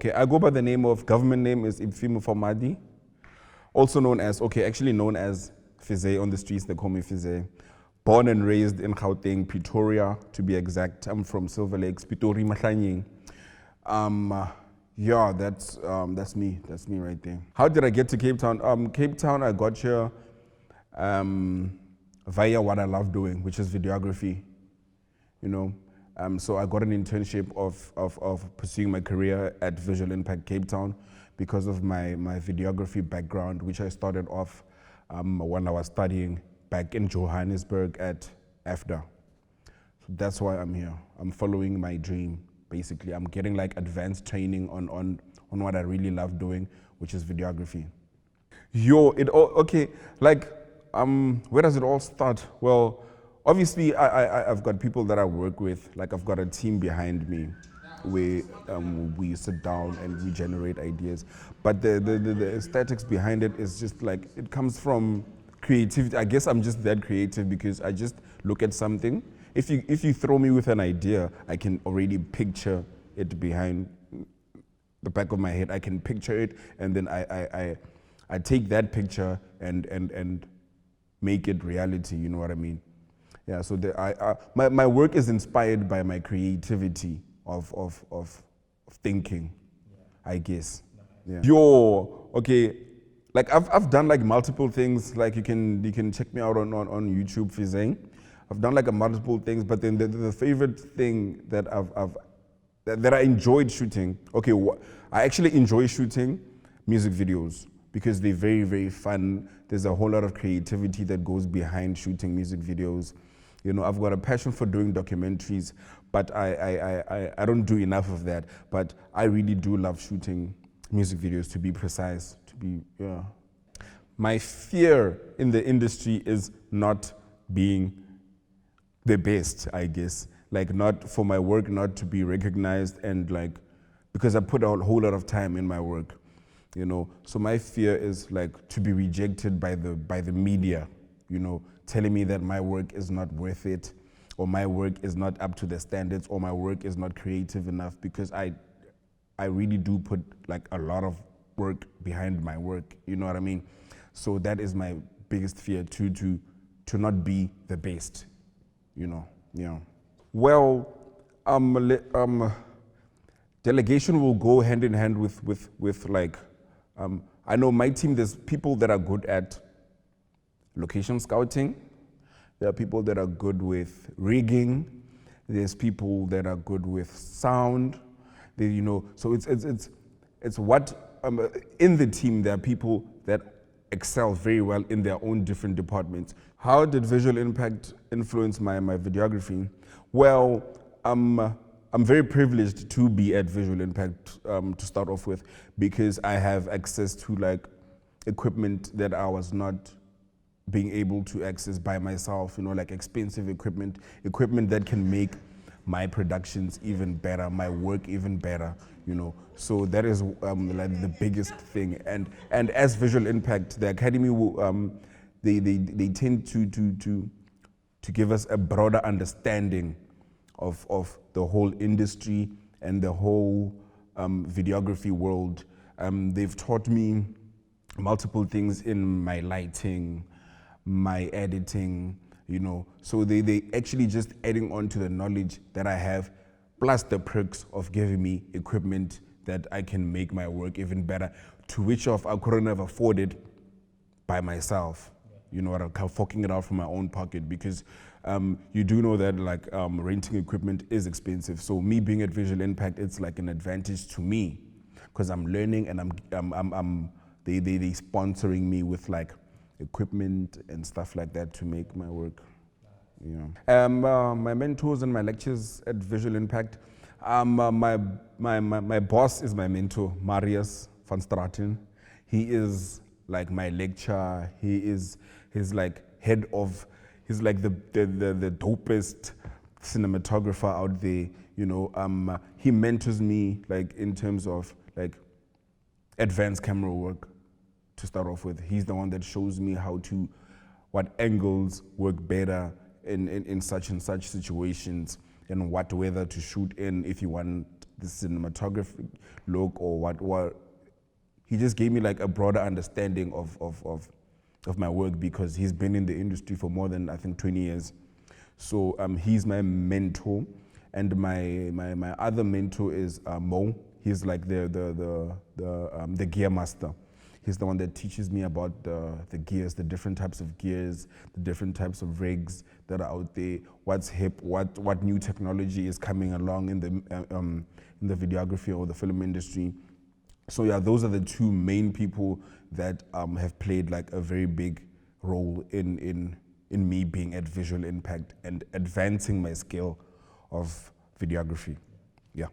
Okay, I go by the name of, government name is Ipfi Mufamadi, also known as, actually known as Fize on the streets, they call me Fize. Born and raised in Gauteng, Pretoria, to be exact. I'm from Silver Lakes, Pitori Mahlanyeng. Yeah, that's me right there. How did I get to Cape Town? Cape Town, I got here via what I love doing, which is videography, you know. So I got an internship of pursuing my career at Visual Impact Cape Town because of my videography background, which I started off when I was studying back in Johannesburg at AFDA. So that's why I'm here. I'm following my dream, basically. I'm getting like advanced training on what I really love doing, which is videography. Where does it all start? Well, obviously, I've got people that I work with. Like, I've got a team behind me where we sit down and we generate ideas. But the aesthetics behind it is just like, it comes from creativity. I guess I'm just that creative because I just look at something. If you throw me with an idea, I can already picture it behind the back of my head. I can picture it, and then I take that picture and make it reality. You know what I mean? Yeah. So my work is inspired by my creativity of thinking, I guess. Yeah. Okay. Like I've done like multiple things. Like you can check me out on YouTube, Fizeng. I've done like multiple things, but then the favorite thing that that I enjoyed shooting. Okay, I actually enjoy shooting music videos because they're very, very fun. There's a whole lot of creativity that goes behind shooting music videos. You know, I've got a passion for doing documentaries, but I don't do enough of that. But I really do love shooting music videos, to be precise. Yeah. My fear in the industry is not being the best, I guess. Like, not for my work not to be recognized, and like, because I put a whole lot of time in my work, you know. So my fear is like to be rejected by the media, you know, telling me that my work is not worth it, or my work is not up to the standards, or my work is not creative enough, because I really do put like a lot of work behind my work, you know what I mean? So that is my biggest fear, to not be the best, you know. Yeah. Well, delegation will go hand in hand with like, I know my team, there's people that are good at location scouting. There are people that are good with rigging. There's people that are good with sound. You know, so it's what, in the team, there are people that excel very well in their own different departments. How did Visual Impact influence my videography? Well, I'm very privileged to be at Visual Impact to start off with, because I have access to like equipment that I was not being able to access by myself, you know, like expensive equipment that can make my productions even better, my work even better, you know. So that is like the biggest thing. And as Visual Impact, the Academy will, they tend to give us a broader understanding of the whole industry and the whole videography world. They've taught me multiple things in my lighting, my editing, you know. So they actually just adding on to the knowledge that I have, plus the perks of giving me equipment that I can make my work even better, to which of I couldn't have afforded by myself. You know what, I'm forking it out from my own pocket, because you do know that like renting equipment is expensive. So me being at Visual Impact, it's like an advantage to me, because I'm learning, and they sponsoring me with like equipment and stuff like that to make my work. Yeah. My mentors and my lectures at Visual Impact. My boss is my mentor, Marius van Straten. He is like my lecturer. He's like he's like the dopest cinematographer out there. You know, he mentors me like in terms of like advanced camera work to start off with. He's the one that shows me what angles work better in such and such situations. and what weather to shoot in, if you want the cinematographic look or what. He just gave me like a broader understanding of my work, because he's been in the industry for more than, I think, 20 years. So he's my mentor, and my other mentor is Mo. He's like the gear master. He's the one that teaches me about the gears, the different types of gears, the different types of rigs that are out there, what's hip, what new technology is coming along in the videography or the film industry. So yeah, those are the two main people that have played like a very big role in me being at Visual Impact and advancing my skill of videography. Yeah.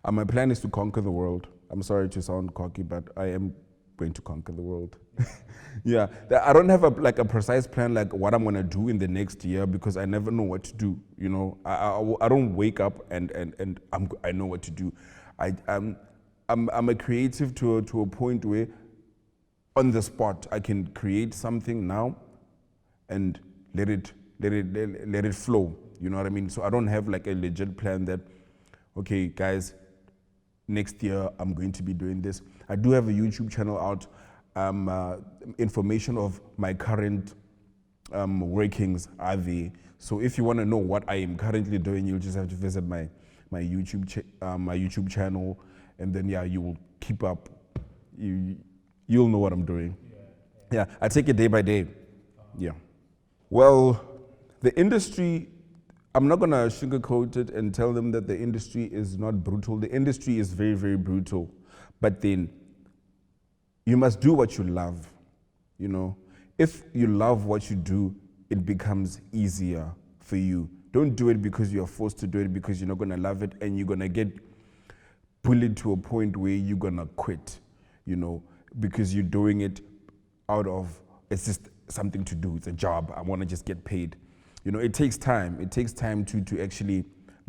My plan is to conquer the world. I'm sorry to sound cocky, but I am going to conquer the world. Yeah, I don't have a precise plan like what I'm gonna do in the next year, because I never know what to do. You know, I don't wake up and I know what to do. I'm a creative to a point where on the spot I can create something now and let it flow. You know what I mean? So I don't have like a legit plan that, okay, guys, next year I'm going to be doing this. I do have a YouTube channel out. Information of my current workings are there. So if you want to know what I am currently doing, you'll just have to visit my YouTube channel, and then yeah, you will keep up. You'll know what I'm doing. Yeah, I take it day by day. Yeah. Well, the industry, I'm not going to sugarcoat it and tell them that the industry is not brutal. The industry is very, very brutal. But then you must do what you love, you know. If you love what you do, it becomes easier for you. Don't do it because you're forced to do it, because you're not going to love it and you're going to get bullied to a point where you're going to quit, you know, because you're doing it out of, it's just something to do. It's a job. I want to just get paid. You know, it takes time. It takes time to actually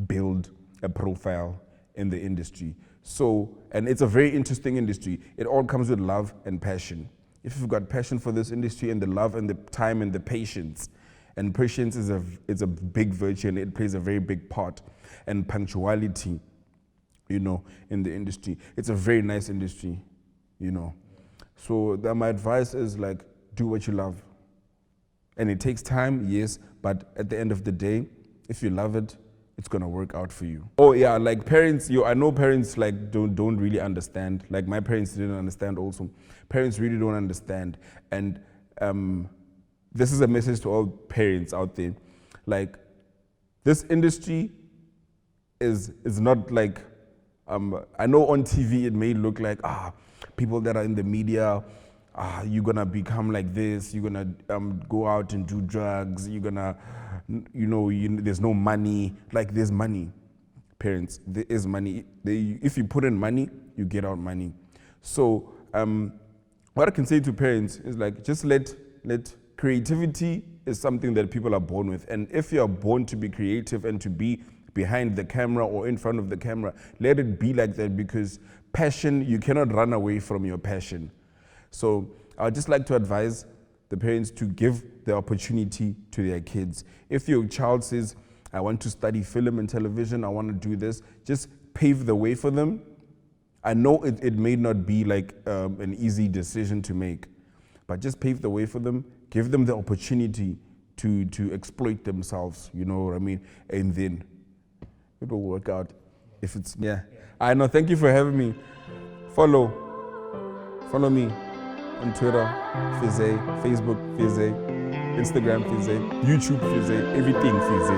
build a profile in the industry. So, and it's a very interesting industry. It all comes with love and passion. If you've got passion for this industry and the love and the time and the patience, and patience is a big virtue and it plays a very big part, and punctuality, you know, in the industry. It's a very nice industry, you know. So my advice is like, do what you love. And it takes time, yes, but at the end of the day, if you love it, it's gonna work out for you. Oh yeah, like parents, I know parents like don't really understand. Like my parents didn't understand also. Parents really don't understand. And this is a message to all parents out there. Like, this industry is not like, I know on TV it may look like, people that are in the media, you're gonna become like this, you're gonna go out and do drugs, you're gonna, there's no money. Like, there's money, parents, there is money. If you put in money, you get out money. So what I can say to parents is like, just let creativity is something that people are born with. And if you are born to be creative and to be behind the camera or in front of the camera, let it be like that, because passion, you cannot run away from your passion. So I'd just like to advise the parents to give the opportunity to their kids. If your child says, I want to study film and television, I want to do this, just pave the way for them. I know it may not be like an easy decision to make, but just pave the way for them, give them the opportunity to exploit themselves, you know what I mean? And then it will work out. If it's, yeah. I know, thank you for having me. Follow me on Twitter, Fize, Facebook, Fize, Instagram, Fize, YouTube, Fize, everything, Fize.